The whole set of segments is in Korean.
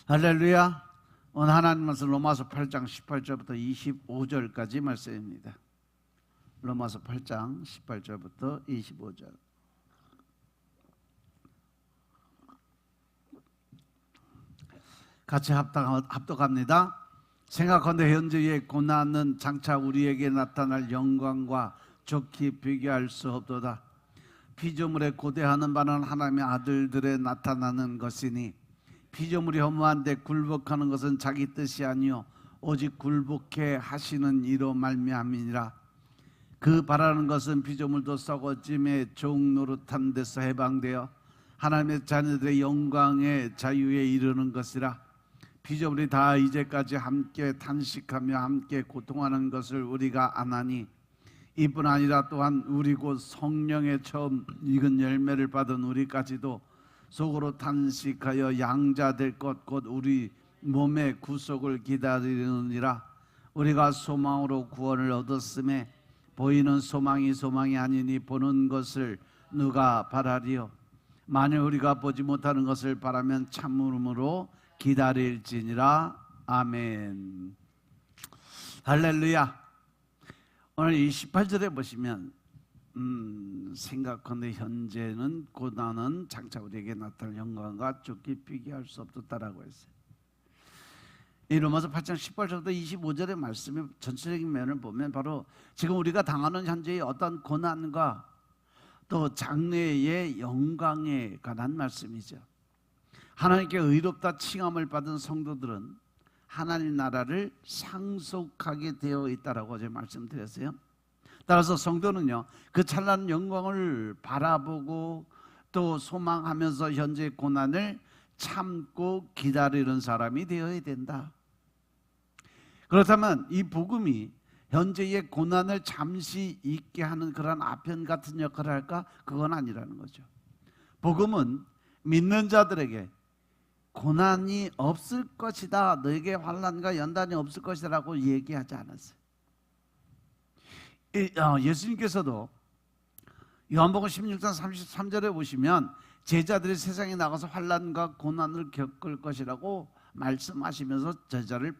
할렐루야. 오늘 하나님 말씀 로마서 8장 18절부터 25절까지 말씀입니다. 로마서 8장 18절부터 25절. 같이 합독합니다. 생각컨대 현재의 고난은 장차 우리에게 나타날 영광과 좋게 비교할 수 없도다. 피조물에 고대하는 바는 하나님의 아들들에 나타나는 것이니 피조물이 허무한데 굴복하는 것은 자기 뜻이 아니요 오직 굴복해 하시는 이로 말미암이니라. 그 바라는 것은 피조물도 썩어짐의 종 노릇한 데서 해방되어 하나님의 자녀들의 영광의 자유에 이르는 것이라. 피조물이 다 이제까지 함께 탄식하며 함께 고통하는 것을 우리가 아나니 이뿐 아니라 또한 우리 곧 성령의 처음 익은 열매를 받은 우리까지도 속으로 탄식하여 양자 될 것 곧 우리 몸의 구속을 기다리느니라. 우리가 소망으로 구원을 얻었음에 보이는 소망이 아니니 보는 것을 누가 바라리요. 만일 우리가 보지 못하는 것을 바라면 참음으로 기다릴지니라. 아멘. 할렐루야. 오늘 28절에 보시면 생각컨대 현재는 고난은 장차 우리에게 나타날 영광과 좋게 비교할 수 없었다라고 했어요. 이 로마서 8장 18절부터 25절의 말씀의 전체적인 면을 보면 바로 지금 우리가 당하는 현재의 어떤 고난과 또 장래의 영광에 관한 말씀이죠. 하나님께 의롭다 칭함을 받은 성도들은 하나님 나라를 상속하게 되어 있다라고 제가 말씀드렸어요. 따라서 성도는요, 그 찬란한 영광을 바라보고 또 소망하면서 현재의 고난을 참고 기다리는 사람이 되어야 된다. 그렇다면 이 복음이 현재의 고난을 잠시 잊게 하는 그런 아편 같은 역할을 할까? 그건 아니라는 거죠. 복음은 믿는 자들에게 고난이 없을 것이다, 너에게 환난과 연단이 없을 것이다 라고 얘기하지 않았어요. 예수님께서도 요한복음 16장 33절에 보시면 제자들이 세상에 나가서 환난과 고난을 겪을 것이라고 말씀하시면서 제자를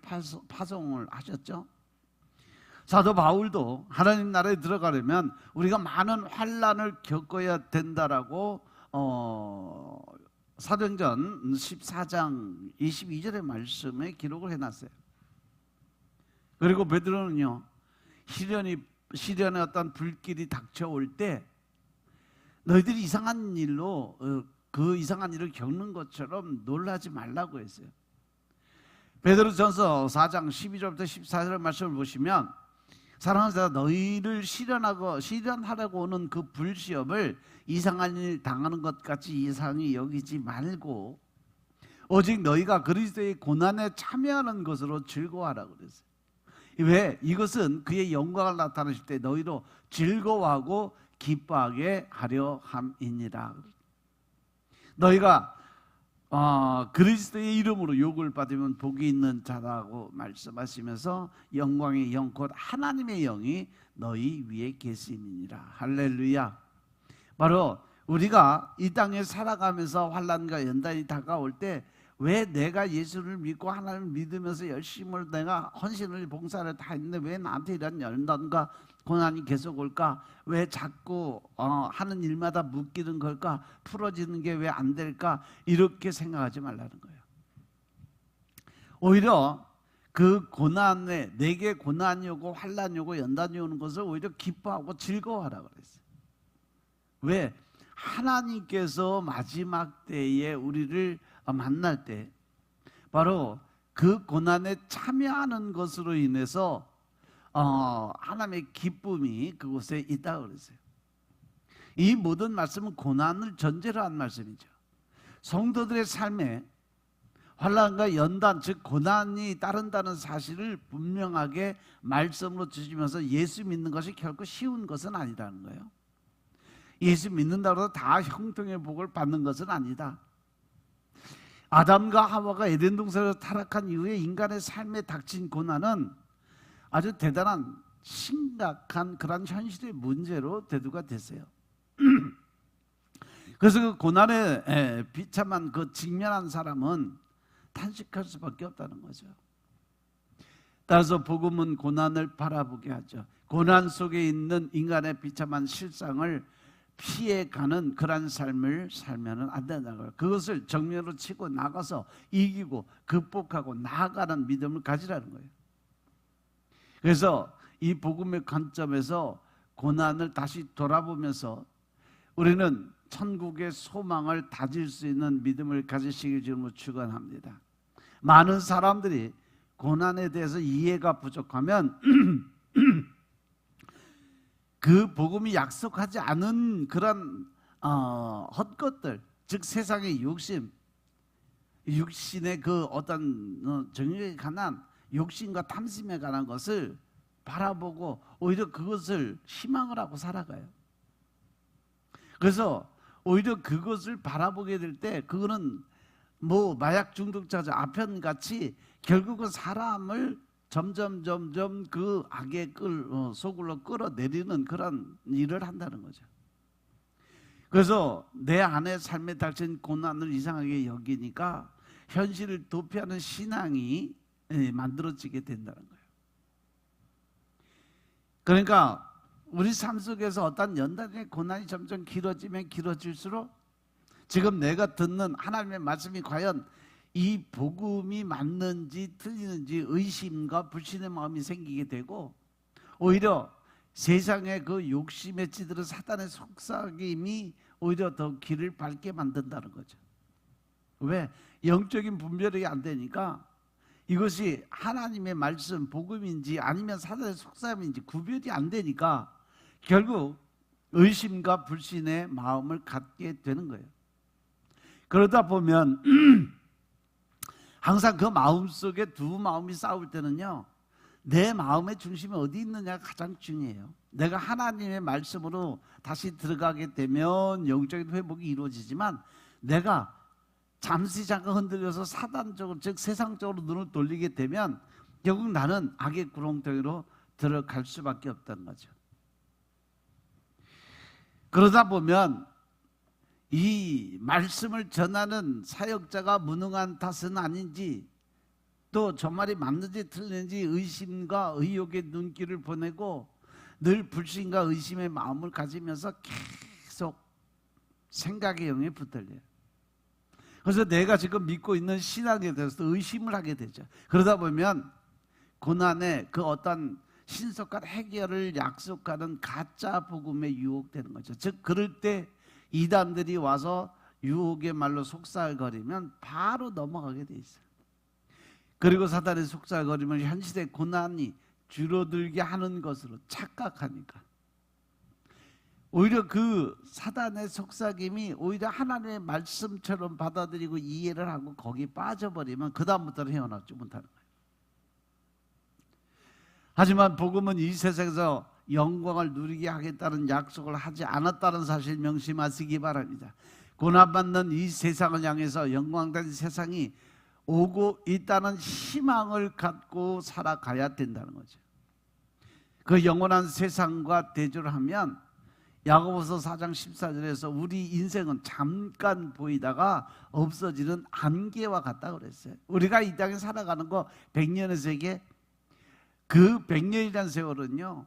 파송을 하셨죠. 사도 바울도 하나님 나라에 들어가려면 우리가 많은 환난을 겪어야 된다라고 사도행전 14장 22절의 말씀에 기록을 해놨어요. 그리고 베드로는요, 시련의 어떤 불길이 닥쳐올 때 너희들이 이상한 일로 그 이상한 일을 겪는 것처럼 놀라지 말라고 했어요. 베드로전서 4장 12절부터 14절의 말씀을 보시면 사랑하는 자가 너희를 시련하려고 오는 그 불시험을 이상한 일 당하는 것 같이 이상히 여기지 말고 오직 너희가 그리스도의 고난에 참여하는 것으로 즐거워하라고 그랬어요. 왜? 이것은 그의 영광을 나타내실 때 너희로 즐거워하고 기뻐하게 하려 함이니라. 너희가 그리스도의 이름으로 욕을 받으면 복이 있는 자라고 말씀하시면서 영광의 영 곧 하나님의 영이 너희 위에 계심이니라. 할렐루야. 바로 우리가 이 땅에 살아가면서 환난과 연단이 다가올 때 왜 내가 예수를 믿고 하나님을 믿으면서 열심을 내가 헌신을 봉사를 다 했는데 왜 나한테 이런 연단과 고난이 계속 올까? 왜 자꾸 하는 일마다 묶이는 걸까? 풀어지는 게 왜 안 될까? 이렇게 생각하지 말라는 거예요. 오히려 그 고난에 내게 고난이 오고 환난이 오고 연단이 오는 것을 오히려 기뻐하고 즐거워하라고 그랬어요. 왜? 하나님께서 마지막 때에 우리를 만날 때 바로 그 고난에 참여하는 것으로 인해서 하나님의 기쁨이 그곳에 있다고 그랬어요. 이 모든 말씀은 고난을 전제로 한 말씀이죠. 성도들의 삶에 환난과 연단, 즉 고난이 따른다는 사실을 분명하게 말씀으로 주시면서 예수 믿는 것이 결코 쉬운 것은 아니라는 거예요. 예수 믿는다고 해서 다 형통의 복을 받는 것은 아니다. 아담과 하와가 에덴 동산에서 타락한 이후에 인간의 삶에 닥친 고난은 아주 대단한 심각한 그런 현실의 문제로 대두가 됐어요. 그래서 그 고난에 비참한 그 직면한 사람은 탄식할 수밖에 없다는 거죠. 따라서 복음은 고난을 바라보게 하죠. 고난 속에 있는 인간의 비참한 실상을 피해가는 그런 삶을 살면 안 된다는 거예요. 그것을 정면으로 치고 나가서 이기고 극복하고 나아가는 믿음을 가지라는 거예요. 그래서 이 복음의 관점에서 고난을 다시 돌아보면서 우리는 천국의 소망을 다질 수 있는 믿음을 가지시길 주님으로 축원합니다. 많은 사람들이 고난에 대해서 이해가 부족하면 그 복음이 약속하지 않은 그런 헛것들, 즉 세상의 욕심, 육신의 그 어떤 정욕에 관한 욕심과 탐심에 관한 것을 바라보고 오히려 그것을 희망을 하고 살아가요. 그래서 오히려 그것을 바라보게 될 때 그거는 뭐 마약 중독자죠. 아편같이 결국은 사람을 점점 그 악의 속으로 끌어내리는 그런 일을 한다는 거죠. 그래서 내 안에 삶에 닥친 고난을 이상하게 여기니까 현실을 도피하는 신앙이 만들어지게 된다는 거예요. 그러니까 우리 삶 속에서 어떤 연단의 고난이 점점 길어지면 길어질수록 지금 내가 듣는 하나님의 말씀이 과연 이 복음이 맞는지 틀리는지 의심과 불신의 마음이 생기게 되고 오히려 세상의 그 욕심에 찌들은 사단의 속삭임이 오히려 더 길을 밝게 만든다는 거죠. 왜? 영적인 분별이 안 되니까 이것이 하나님의 말씀 복음인지 아니면 사단의 속삭임인지 구별이 안 되니까 결국 의심과 불신의 마음을 갖게 되는 거예요. 그러다 보면 항상 그 마음 속에 두 마음이 싸울 때는요, 내 마음의 중심이 어디 있느냐가 가장 중요해요. 내가 하나님의 말씀으로 다시 들어가게 되면 영적인 회복이 이루어지지만 내가 잠시 잠깐 흔들려서 사단적으로 즉 세상적으로 눈을 돌리게 되면 결국 나는 악의 구렁텅이로 들어갈 수밖에 없다는 거죠. 그러다 보면 이 말씀을 전하는 사역자가 무능한 탓은 아닌지 또 저 말이 맞는지 틀리는지 의심과 의혹의 눈길을 보내고 늘 불신과 의심의 마음을 가지면서 계속 생각의 영에 붙들려요. 그래서 내가 지금 믿고 있는 신앙에 대해서 의심을 하게 되죠. 그러다 보면 고난의 그 어떤 신속한 해결을 약속하는 가짜 복음에 유혹되는 거죠. 즉 그럴 때 이단들이 와서 유혹의 말로 속살거리면 바로 넘어가게 돼 있어요. 그리고 사단의 속살거리면 현실의 고난이 줄어들게 하는 것으로 착각하니까 오히려 그 사단의 속삭임이 오히려 하나님의 말씀처럼 받아들이고 이해를 하고 거기 빠져버리면 그 다음부터는 헤어나지 못하는 거예요. 하지만 복음은 이 세상에서 영광을 누리게 하겠다는 약속을 하지 않았다는 사실 명심하시기 바랍니다. 고난받는 이 세상을 향해서 영광된 세상이 오고 있다는 희망을 갖고 살아가야 된다는 거죠. 그 영원한 세상과 대조를 하면 야고보서 4장 14절에서 우리 인생은 잠깐 보이다가 없어지는 안개와 같다고 그랬어요. 우리가 이 땅에 살아가는 거 100년의 세계, 그 100년이라는 세월은요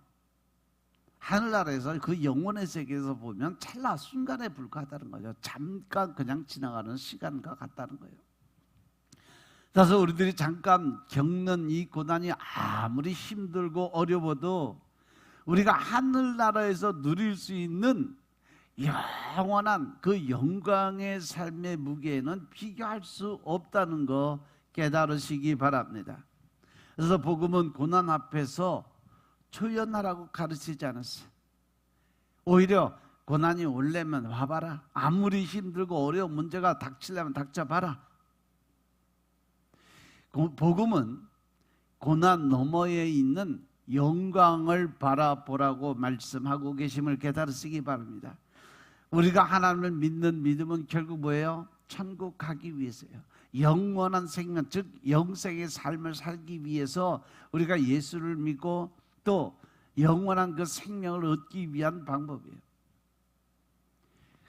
하늘나라에서 그 영원의 세계에서 보면 찰나 순간에 불과하다는 거죠. 잠깐 그냥 지나가는 시간과 같다는 거예요. 그래서 우리들이 잠깐 겪는 이 고난이 아무리 힘들고 어려워도 우리가 하늘나라에서 누릴 수 있는 영원한 그 영광의 삶의 무게는 비교할 수 없다는 거 깨달으시기 바랍니다. 그래서 복음은 고난 앞에서 초연하라고 가르치지 않았어요. 오히려 고난이 오려면 와봐라. 아무리 힘들고 어려운 문제가 닥치려면 닥쳐봐라. 복음은 고난 너머에 있는 영광을 바라보라고 말씀하고 계심을 깨달으시기 바랍니다. 우리가 하나님을 믿는 믿음은 결국 뭐예요? 천국 가기 위해서요. 영원한 생명, 즉 영생의 삶을 살기 위해서 우리가 예수를 믿고 또 영원한 그 생명을 얻기 위한 방법이에요.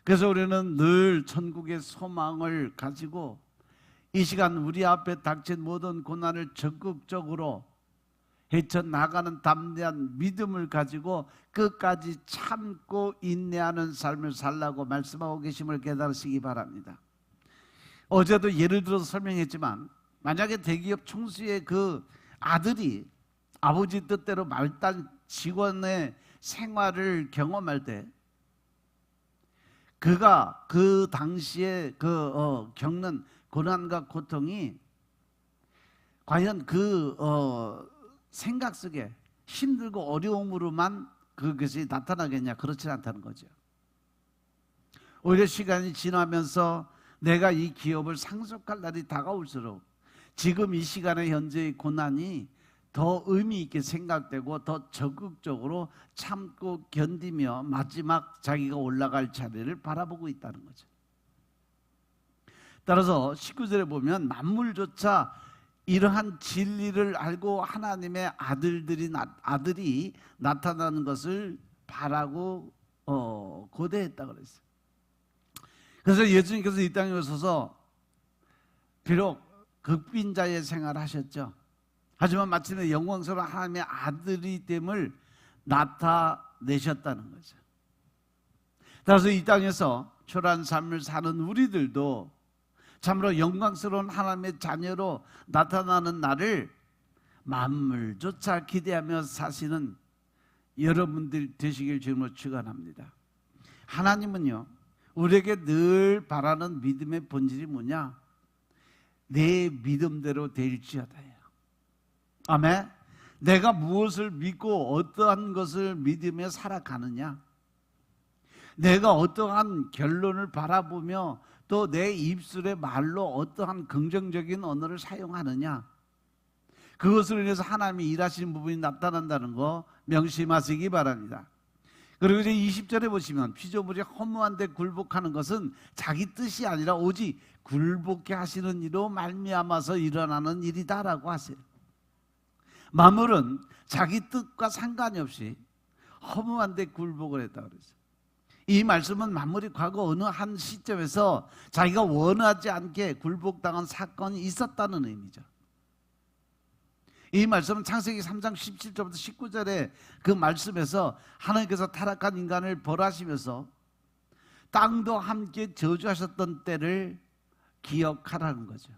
그래서 우리는 늘 천국의 소망을 가지고 이 시간 우리 앞에 닥친 모든 고난을 적극적으로 헤쳐나가는 담대한 믿음을 가지고 끝까지 참고 인내하는 삶을 살라고 말씀하고 계심을 깨달으시기 바랍니다. 어제도 예를 들어서 설명했지만, 만약에 대기업 총수의 그 아들이 아버지 뜻대로 말단 직원의 생활을 경험할 때, 그가 그 당시에 겪는 고난과 고통이 과연 그 생각 속에 힘들고 어려움으로만 그것이 나타나겠냐? 그렇지 않다는 거죠. 오히려 시간이 지나면서 내가 이 기업을 상속할 날이 다가올수록 지금 이 시간의 현재의 고난이 더 의미 있게 생각되고 더 적극적으로 참고 견디며 마지막 자기가 올라갈 차례를 바라보고 있다는 거죠. 따라서 19절에 보면 만물조차 이러한 진리를 알고 하나님의 아들이 나타나는 것을 바라고 고대했다고 그랬어요. 그래서 예수님께서 이 땅에 오셔서 비록 극빈자의 생활을 하셨죠. 하지만 마침내 영광스러운 하나님의 아들이 됨을 나타내셨다는 거죠. 따라서 이 땅에서 초라한 삶을 사는 우리들도 참으로 영광스러운 하나님의 자녀로 나타나는 날을 만물조차 기대하며 사시는 여러분들 되시길 주님으로 축원합니다. 하나님은요, 우리에게 늘 바라는 믿음의 본질이 뭐냐? 내 믿음대로 될지어다예요. 아멘. 내가 무엇을 믿고 어떠한 것을 믿으며 살아가느냐, 내가 어떠한 결론을 바라보며 또 내 입술의 말로 어떠한 긍정적인 언어를 사용하느냐, 그것으로 인해서 하나님이 일하시는 부분이 나타난다는 거 명심하시기 바랍니다. 그리고 이제 20절에 보시면 피조물이 허무한 데 굴복하는 것은 자기 뜻이 아니라 오직 굴복해 하시는 이로 말미암아서 일어나는 일이다라고 하세요. 만물은 자기 뜻과 상관이 없이 허무한 데 굴복을 했다고 그랬어요. 이 말씀은 만물이 과거 어느 한 시점에서 자기가 원하지 않게 굴복당한 사건이 있었다는 의미죠. 이 말씀은 창세기 3장 17절부터 19절의 그 말씀에서 하나님께서 타락한 인간을 벌하시면서 땅도 함께 저주하셨던 때를 기억하라는 거죠.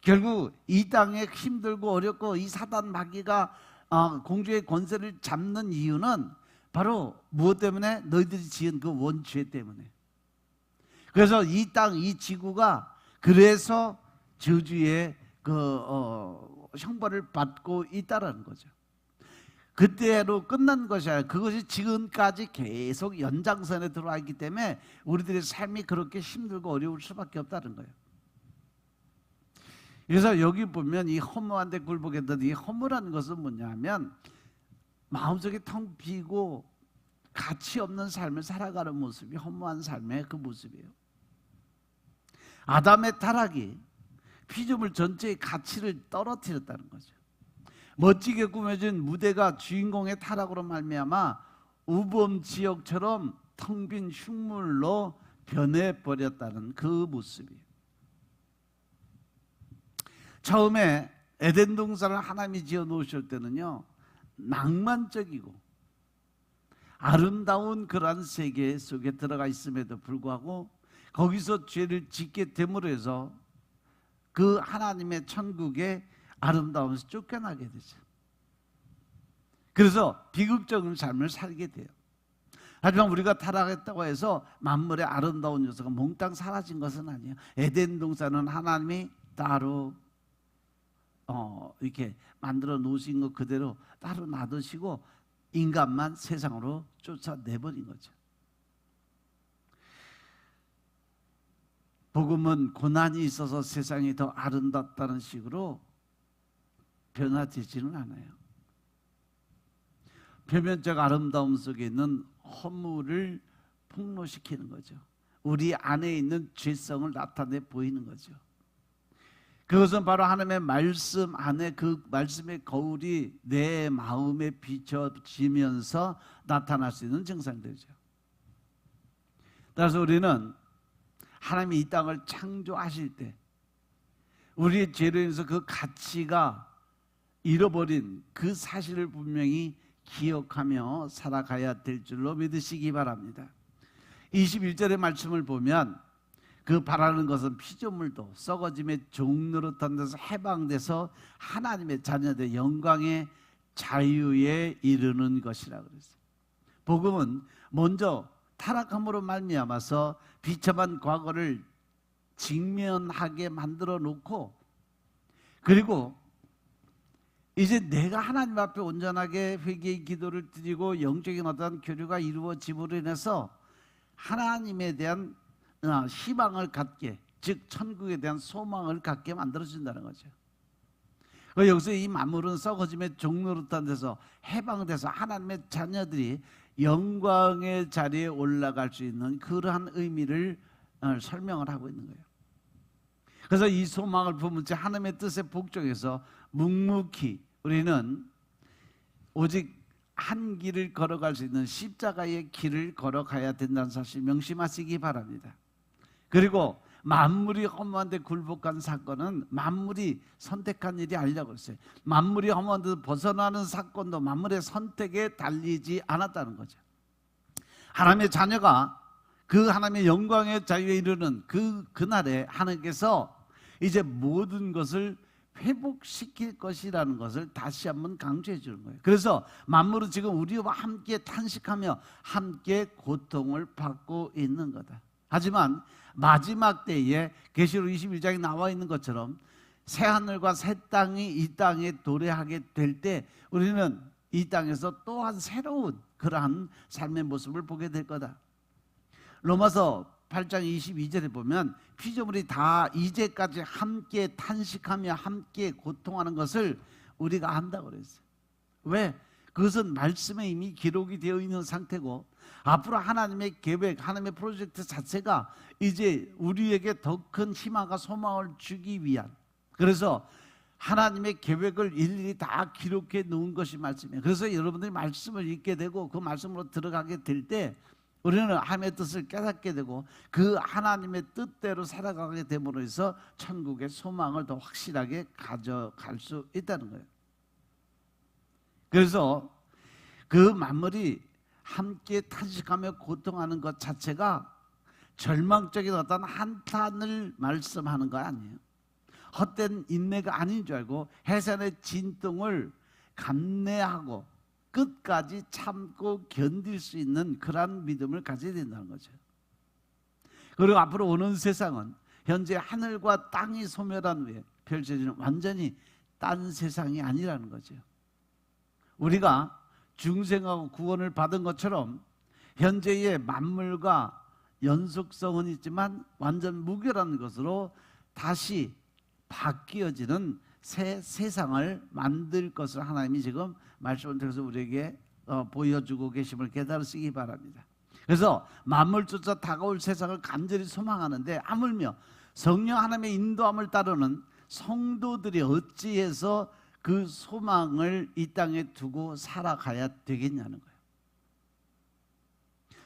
결국 이 땅에 힘들고 어렵고 이 사단 마귀가 공주의 권세를 잡는 이유는 바로 무엇 때문에? 너희들이 지은 그 원죄 때문에. 그래서 이 땅, 이 지구가 그래서 저주의 형벌을 받고 있다는 거죠. 그때로 끝난 것이 아니라 그것이 지금까지 계속 연장선에 들어와 있기 때문에 우리들의 삶이 그렇게 힘들고 어려울 수밖에 없다는 거예요. 그래서 여기 보면 이 허무한 데 굴복했던 이 허무라는 것은 뭐냐 하면 마음속에 텅 비고 가치 없는 삶을 살아가는 모습이 허무한 삶의 그 모습이에요. 아담의 타락이 피조물 전체의 가치를 떨어뜨렸다는 거죠. 멋지게 꾸며진 무대가 주인공의 타락으로 말미암아 우범지역처럼 텅 빈 흉물로 변해버렸다는 그 모습이에요. 처음에 에덴 동산을 하나님이 지어 놓으실 때는요, 낭만적이고 아름다운 그러한 세계 속에 들어가 있음에도 불구하고 거기서 죄를 짓게 됨으로 해서 그 하나님의 천국의 아름다움에서 쫓겨나게 되죠. 그래서 비극적인 삶을 살게 돼요. 하지만 우리가 타락했다고 해서 만물의 아름다운 요소가 몽땅 사라진 것은 아니에요. 에덴 동산은 하나님이 따로 이렇게 만들어 놓으신 것 그대로 따로 놔두시고 인간만 세상으로 쫓아내버린 거죠. 복음은 고난이 있어서 세상이 더 아름답다는 식으로 변화되지는 않아요. 표면적 아름다움 속에 있는 허물을 폭로시키는 거죠. 우리 안에 있는 죄성을 나타내 보이는 거죠. 그것은 바로 하나님의 말씀 안에 그 말씀의 거울이 내 마음에 비춰지면서 나타날 수 있는 증상들이죠. 따라서 우리는 하나님이 이 땅을 창조하실 때 우리의 죄로 인해서 그 가치가 잃어버린 그 사실을 분명히 기억하며 살아가야 될 줄로 믿으시기 바랍니다. 21절의 말씀을 보면 그 바라는 것은 피조물도 썩어짐의 종노릇한 데서 해방돼서 하나님의 자녀들 영광의 자유에 이르는 것이라 그랬어요. 복음은 먼저 타락함으로 말미암아서 비참한 과거를 직면하게 만들어 놓고, 그리고 이제 내가 하나님 앞에 온전하게 회개의 기도를 드리고 영적인 어떤 교류가 이루어짐으로 인해서 하나님에 대한 희망을 갖게, 즉 천국에 대한 소망을 갖게 만들어준다는 거죠. 여기서 이 만물은 썩어짐의 종노릇한 데서 해방돼서 하나님의 자녀들이 영광의 자리에 올라갈 수 있는 그러한 의미를 설명을 하고 있는 거예요. 그래서 이 소망을 품은 채 하나님의 뜻에 복종해서 묵묵히 우리는 오직 한 길을 걸어갈 수 있는 십자가의 길을 걸어가야 된다는 사실 명심하시기 바랍니다. 그리고 만물이 허무한데 굴복한 사건은 만물이 선택한 일이 아니라고 했어요. 만물이 허무한데 벗어나는 사건도 만물의 선택에 달리지 않았다는 거죠. 하나님의 자녀가 그 하나님의 영광의 자유에 이르는 그날에 하나님께서 이제 모든 것을 회복시킬 것이라는 것을 다시 한번 강조해 주는 거예요. 그래서 만물은 지금 우리와 함께 탄식하며 함께 고통을 받고 있는 거다. 하지만 마지막 때에 계시록 21장에 나와 있는 것처럼 새 하늘과 새 땅이 이 땅에 도래하게 될 때 우리는 이 땅에서 또한 새로운 그러한 삶의 모습을 보게 될 거다. 로마서 8장 22절에 보면 피조물이 다 이제까지 함께 탄식하며 함께 고통하는 것을 우리가 안다고 그랬어요. 왜? 그것은 말씀에 이미 기록이 되어 있는 상태고 앞으로 하나님의 계획, 하나님의 프로젝트 자체가 이제 우리에게 더 큰 희망과 소망을 주기 위한, 그래서 하나님의 계획을 일일이 다 기록해 놓은 것이 말씀이에요. 그래서 여러분들이 말씀을 읽게 되고 그 말씀으로 들어가게 될 때 우리는 하나님의 뜻을 깨닫게 되고 그 하나님의 뜻대로 살아가게 됨으로 해서 천국의 소망을 더 확실하게 가져갈 수 있다는 거예요. 그래서 그 만물이 함께 탄식하며 고통하는 것 자체가 절망적인 어떤 한탄을 말씀하는 거 아니에요. 헛된 인내가 아닌 줄 알고 해산의 진동을 감내하고 끝까지 참고 견딜 수 있는 그러한 믿음을 가져야 된다는 거죠. 그리고 앞으로 오는 세상은 현재 하늘과 땅이 소멸한 후에 펼쳐지는 완전히 딴 세상이 아니라는 거죠. 우리가 중생하고 구원을 받은 것처럼 현재의 만물과 연속성은 있지만 완전 무결한 것으로 다시 바뀌어지는 새 세상을 만들 것을 하나님이 지금 말씀을 통해서 우리에게 보여주고 계심을 깨달으시기 바랍니다. 그래서 만물조차 다가올 세상을 간절히 소망하는데 하물며 성령 하나님의 인도함을 따르는 성도들이 어찌해서 그 소망을 이 땅에 두고 살아가야 되겠냐는 거예요.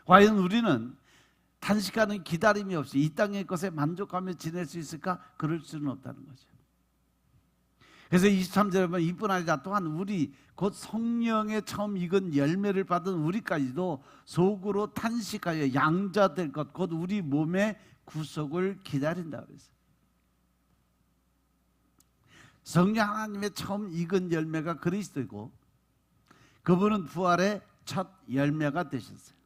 과연 우리는 탄식하는 기다림이 없이 이 땅의 것에 만족하며 지낼 수 있을까? 그럴 수는 없다는 거죠. 그래서 23절에 보면 이뿐 아니라 또한 우리 곧 성령의 처음 익은 열매를 받은 우리까지도 속으로 탄식하여 양자될 것 곧 우리 몸의 구속을 기다린다 그랬어요. 성령 하나님의 처음 익은 열매가 그리스도이고 그분은 부활의 첫 열매가 되셨어요.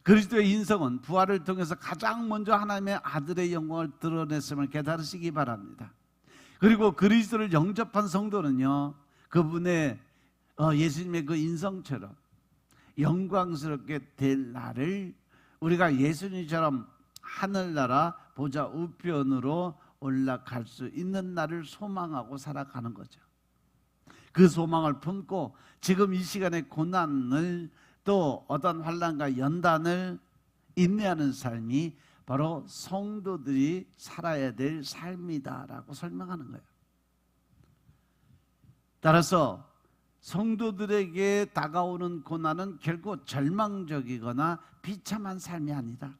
그리스도의 인성은 부활을 통해서 가장 먼저 하나님의 아들의 영광을 드러냈음을 깨달으시기 바랍니다. 그리고 그리스도를 영접한 성도는요, 그분의 예수님의 그 인성처럼 영광스럽게 될 날을 우리가 예수님처럼 하늘나라 보좌 우편으로 올라갈 수 있는 날을 소망하고 살아가는 거죠. 그 소망을 품고 지금 이 시간의 고난을 또 어떤 환난과 연단을 인내하는 삶이 바로 성도들이 살아야 될 삶이다라고 설명하는 거예요. 따라서 성도들에게 다가오는 고난은 결코 절망적이거나 비참한 삶이 아니다.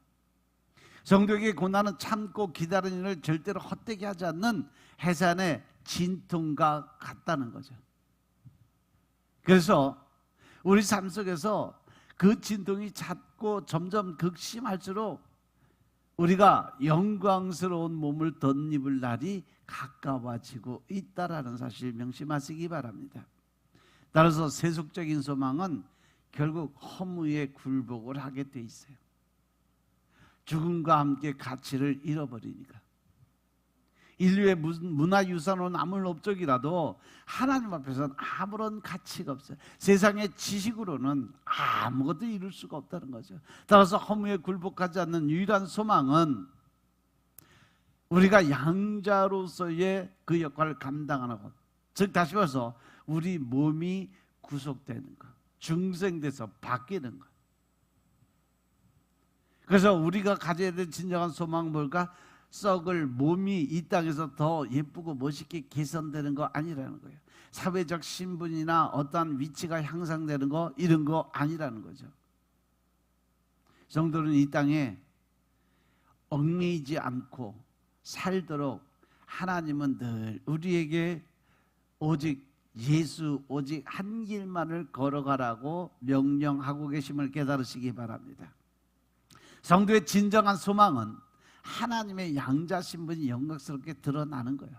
성도에게 고난은 참고 기다리는 일을 절대로 헛되게 하지 않는 해산의 진통과 같다는 거죠. 그래서 우리 삶 속에서 그 진통이 잦고 점점 극심할수록 우리가 영광스러운 몸을 덧입을 날이 가까워지고 있다라는 사실 명심하시기 바랍니다. 따라서 세속적인 소망은 결국 허무의 굴복을 하게 돼 있어요. 죽음과 함께 가치를 잃어버리니까. 인류의 문화유산으로 남을 업적이라도 하나님 앞에서는 아무런 가치가 없어요. 세상의 지식으로는 아무것도 이룰 수가 없다는 거죠. 따라서 허무에 굴복하지 않는 유일한 소망은 우리가 양자로서의 그 역할을 감당하는 것, 즉 다시 말해서 우리 몸이 구속되는 것, 중생돼서 바뀌는 것. 그래서 우리가 가져야 될 진정한 소망은 뭘까? 썩을 몸이 이 땅에서 더 예쁘고 멋있게 개선되는 거 아니라는 거예요. 사회적 신분이나 어떠한 위치가 향상되는 거, 이런 거 아니라는 거죠. 성도는 이 땅에 얽매이지 않고 살도록 하나님은 늘 우리에게 오직 예수, 오직 한 길만을 걸어가라고 명령하고 계심을 깨달으시기 바랍니다. 성도의 진정한 소망은 하나님의 양자 신분이 영광스럽게 드러나는 거예요.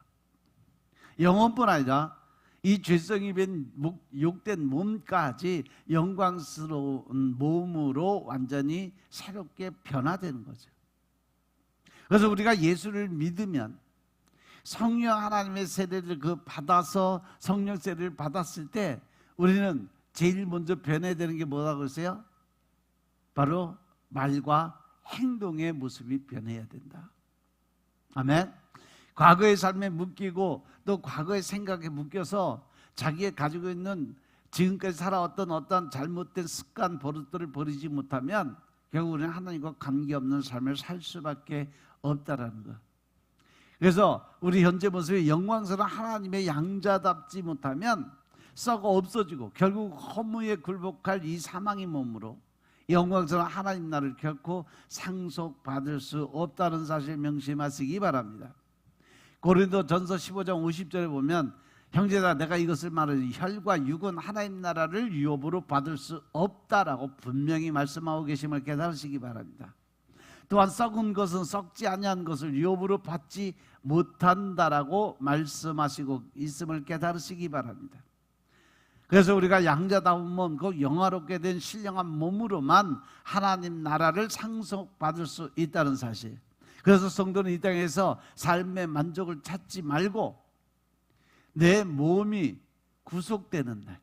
영혼뿐 아니라 이 죄성이 된 욕된 몸까지 영광스러운 몸으로 완전히 새롭게 변화되는 거죠. 그래서 우리가 예수를 믿으면 성령 하나님의 세례를 받아서 성령 세례를 받았을 때 우리는 제일 먼저 변해야 되는 게 뭐라고 그러세요? 바로 말과 행동의 모습이 변해야 된다. 아멘. 과거의 삶에 묶이고 또 과거의 생각에 묶여서 자기가 가지고 있는 지금까지 살아왔던 어떤 잘못된 습관 버릇들을 버리지 못하면 결국 우리는 하나님과 관계없는 삶을 살 수밖에 없다라는 것. 그래서 우리 현재 모습이 영광스러운 하나님의 양자답지 못하면 썩어 없어지고 결국 허무에 굴복할 이 사망의 몸으로 영광스러운 하나님 나라를 결코 상속받을 수 없다는 사실 명심하시기 바랍니다. 고린도전서 15장 50절에 보면 형제들아 내가 이것을 말하니 혈과 육은 하나님 나라를 유업으로 받을 수 없다라고 분명히 말씀하고 계심을 깨달으시기 바랍니다. 또한 썩은 것은 썩지 아니한 것을 유업으로 받지 못한다라고 말씀하시고 있음을 깨달으시기 바랍니다. 그래서 우리가 양자다운 몸, 그 영화롭게 된 신령한 몸으로만 하나님 나라를 상속받을 수 있다는 사실. 그래서 성도는 이 땅에서 삶의 만족을 찾지 말고 내 몸이 구속되는 날,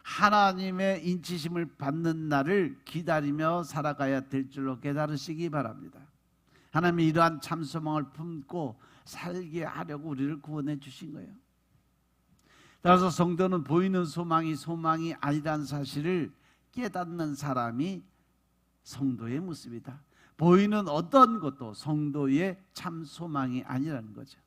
하나님의 인치심을 받는 날을 기다리며 살아가야 될 줄로 깨달으시기 바랍니다. 하나님이 이러한 참 소망을 품고 살게 하려고 우리를 구원해 주신 거예요. 따라서 성도는 보이는 소망이 소망이 아니라는 사실을 깨닫는 사람이 성도의 모습이다. 보이는 어떤 것도 성도의 참 소망이 아니라는 거죠.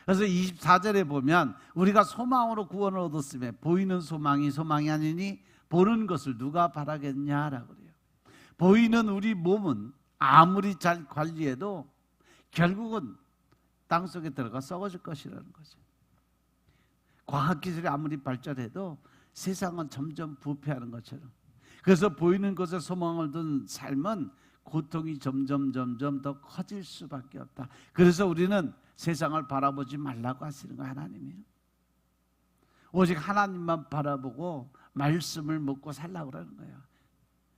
그래서 24절에 보면 우리가 소망으로 구원을 얻었으며 보이는 소망이 소망이 아니니 보는 것을 누가 바라겠냐라고 그래요. 보이는 우리 몸은 아무리 잘 관리해도 결국은 땅속에 들어가 썩어질 것이라는 거죠. 과학기술이 아무리 발전해도 세상은 점점 부패하는 것처럼, 그래서 보이는 것에 소망을 둔 삶은 고통이 점점 더 커질 수밖에 없다. 그래서 우리는 세상을 바라보지 말라고 하시는 거예요. 하나님이요. 오직 하나님만 바라보고 말씀을 먹고 살라고 그러는 거예요.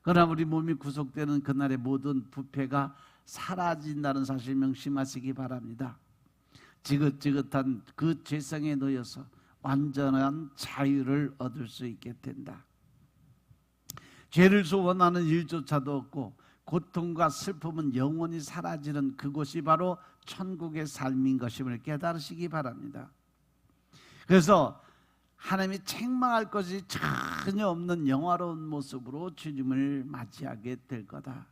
그러나 우리 몸이 구속되는 그날의 모든 부패가 사라진다는 사실 명심하시기 바랍니다. 지긋지긋한 그 죄성에 놓여서 완전한 자유를 얻을 수 있게 된다. 죄를 소원하는 일조차도 없고 고통과 슬픔은 영원히 사라지는 그곳이 바로 천국의 삶인 것임을 깨달으시기 바랍니다. 그래서 하나님이 책망할 것이 전혀 없는 영화로운 모습으로 주님을 맞이하게 될 거다.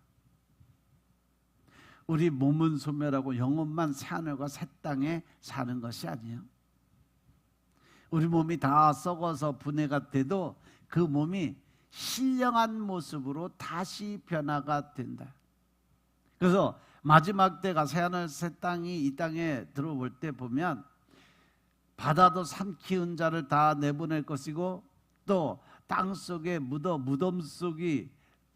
우리 몸은 소멸하고 영혼만 새하늘과 새 땅에 사는 것이 아니에요. 우리 몸이 다 썩어서 분해가 돼도 그 몸이 신령한 모습으로 다시 변화가 된다. 그래서 마지막 때가 새하늘 새 땅이 이 땅에 들어올 때 보면 바다도 삼키운 자를 다 내보낼 것이고 또 땅속에 무덤 속이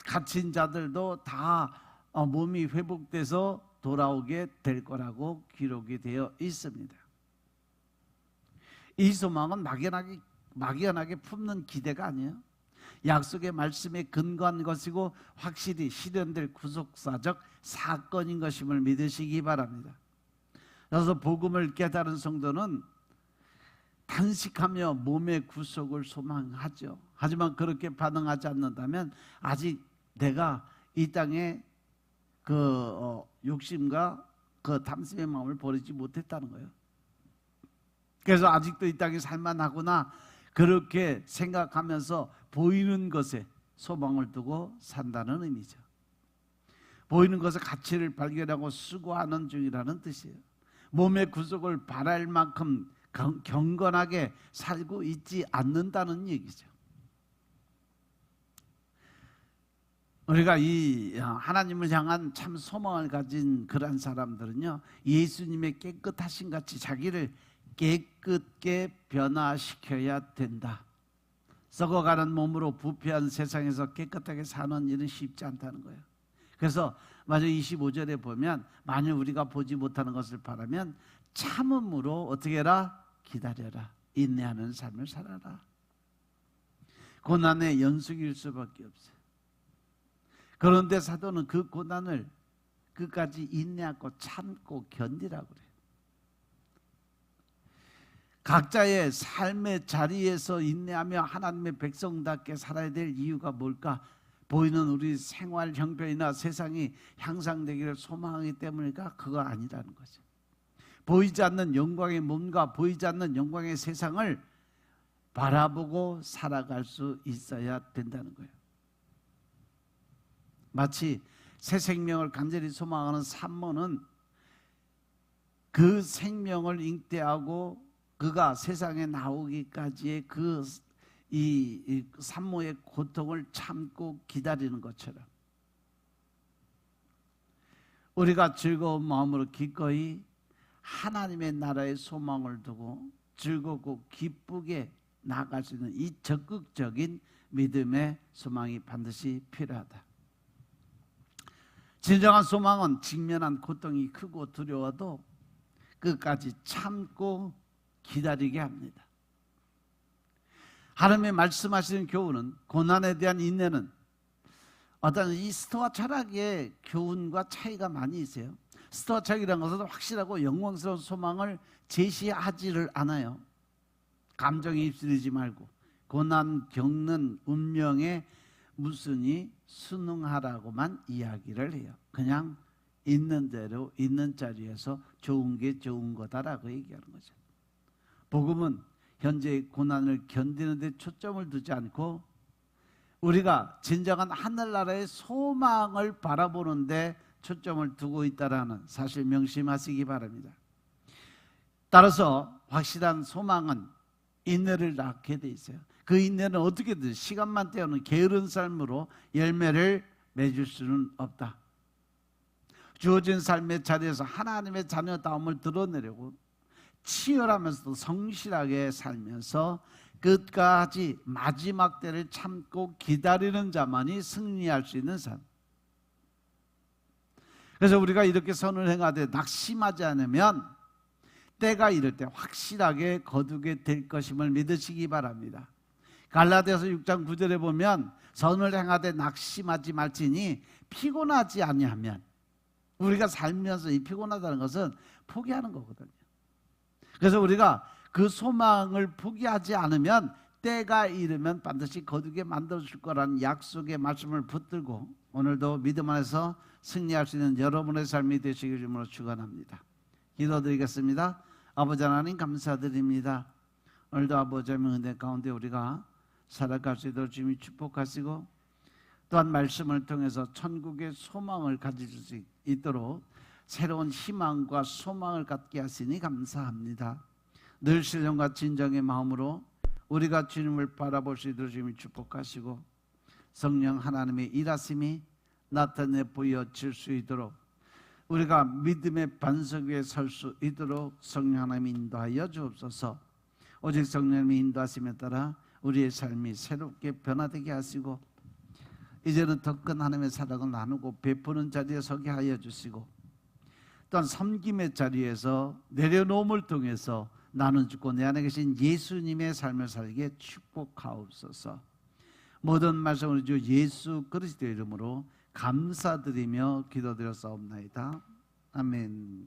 갇힌 자들도 다 몸이 회복돼서 돌아오게 될 거라고 기록이 되어 있습니다. 이 소망은 막연하게 품는 기대가 아니에요. 약속의 말씀에 근거한 것이고 확실히 실현될 구속사적 사건인 것임을 믿으시기 바랍니다. 그래서 복음을 깨달은 성도는 단식하며 몸의 구속을 소망하죠. 하지만 그렇게 반응하지 않는다면 아직 내가 이 땅에 그 욕심과 그 탐심의 마음을 버리지 못했다는 거예요. 그래서 아직도 이 땅에 살만하구나 그렇게 생각하면서 보이는 것에 소망을 두고 산다는 의미죠. 보이는 것의 가치를 발견하고 수고하는 중이라는 뜻이에요. 몸의 구속을 바랄 만큼 경건하게 살고 있지 않는다는 얘기죠. 우리가 이 하나님을 향한 참 소망을 가진 그런 사람들은요, 예수님의 깨끗하신 같이 자기를 깨끗게 변화시켜야 된다. 썩어가는 몸으로 부패한 세상에서 깨끗하게 사는 일은 쉽지 않다는 거예요. 그래서 마저 25절에 보면 만일 우리가 보지 못하는 것을 바라면 참음으로 어떻게 해라? 기다려라. 인내하는 삶을 살아라. 고난의 연속일 수밖에 없어요. 그런데 사도는 그 고난을 끝까지 인내하고 참고 견디라고 그래요. 각자의 삶의 자리에서 인내하며 하나님의 백성답게 살아야 될 이유가 뭘까? 보이는 우리 생활 형편이나 세상이 향상되기를 소망하기 때문일까? 그거 아니라는 거죠. 보이지 않는 영광의 몸과 보이지 않는 영광의 세상을 바라보고 살아갈 수 있어야 된다는 거예요. 마치 새 생명을 간절히 소망하는 산모는 그 생명을 잉태하고 그가 세상에 나오기까지의 이 산모의 고통을 참고 기다리는 것처럼 우리가 즐거운 마음으로 기꺼이 하나님의 나라의 소망을 두고 즐겁고 기쁘게 나아갈 수 있는 이 적극적인 믿음의 소망이 반드시 필요하다. 진정한 소망은 직면한 고통이 크고 두려워도 끝까지 참고 기다리게 합니다. 하나님의 말씀하시는 교훈은, 고난에 대한 인내는 어떤 이 스토아 철학의 교훈과 차이가 많이 있어요. 스토아 철학이라는 것은 확실하고 영광스러운 소망을 제시하지를 않아요. 감정에 휩쓸리지 말고 고난 겪는 운명에 무슨이 순응하라고만 이야기를 해요. 그냥 있는 대로 있는 자리에서 좋은 게 좋은 거다라고 얘기하는 거죠. 복음은 현재의 고난을 견디는 데 초점을 두지 않고 우리가 진정한 하늘나라의 소망을 바라보는 데 초점을 두고 있다는 사실 명심하시기 바랍니다. 따라서 확실한 소망은 인내를 낳게 돼 있어요. 그 인내는 어떻게든 시간만 때우는 게으른 삶으로 열매를 맺을 수는 없다. 주어진 삶의 자리에서 하나님의 자녀다움을 드러내려고 치열하면서도 성실하게 살면서 끝까지 마지막 때를 참고 기다리는 자만이 승리할 수 있는 삶. 그래서 우리가 이렇게 선을 행하되 낙심하지 않으면 때가 이를 때 확실하게 거두게 될 것임을 믿으시기 바랍니다. 갈라디아서 6장 9절에 보면 선을 행하되 낙심하지 말지니 피곤하지 아니하면, 우리가 살면서 이 피곤하다는 것은 포기하는 거거든요. 그래서 우리가 그 소망을 포기하지 않으면 때가 이르면 반드시 거두게 만들어줄 거라는 약속의 말씀을 붙들고 오늘도 믿음 안에서 승리할 수 있는 여러분의 삶이 되시길 주님으로 축원합니다. 기도드리겠습니다. 아버지 하나님 감사드립니다. 오늘도 아버지 하나님의 은혜 가운데 우리가 살아갈 수 있도록 주님이 축복하시고 또한 말씀을 통해서 천국의 소망을 가질 수 있도록 새로운 희망과 소망을 갖게 하시니 감사합니다. 늘 신령과 진정의 마음으로 우리가 주님을 바라볼 수 있도록 주님이 축복하시고 성령 하나님의 일하심이 나타내 보여질 수 있도록 우리가 믿음의 반석 위에 설 수 있도록 성령 하나님 인도하여 주옵소서. 오직 성령님의 인도하심에 따라 우리의 삶이 새롭게 변화되게 하시고 이제는 더 큰 하나님의 사랑을 나누고 베푸는 자리에 서게 하여 주시고 또한 섬김의 자리에서 내려놓음을 통해서 나는 죽고 내 안에 계신 예수님의 삶을 살게 축복하옵소서. 모든 말씀을 주 예수 그리스도의 이름으로 감사드리며 기도드렸사옵나이다. 아멘.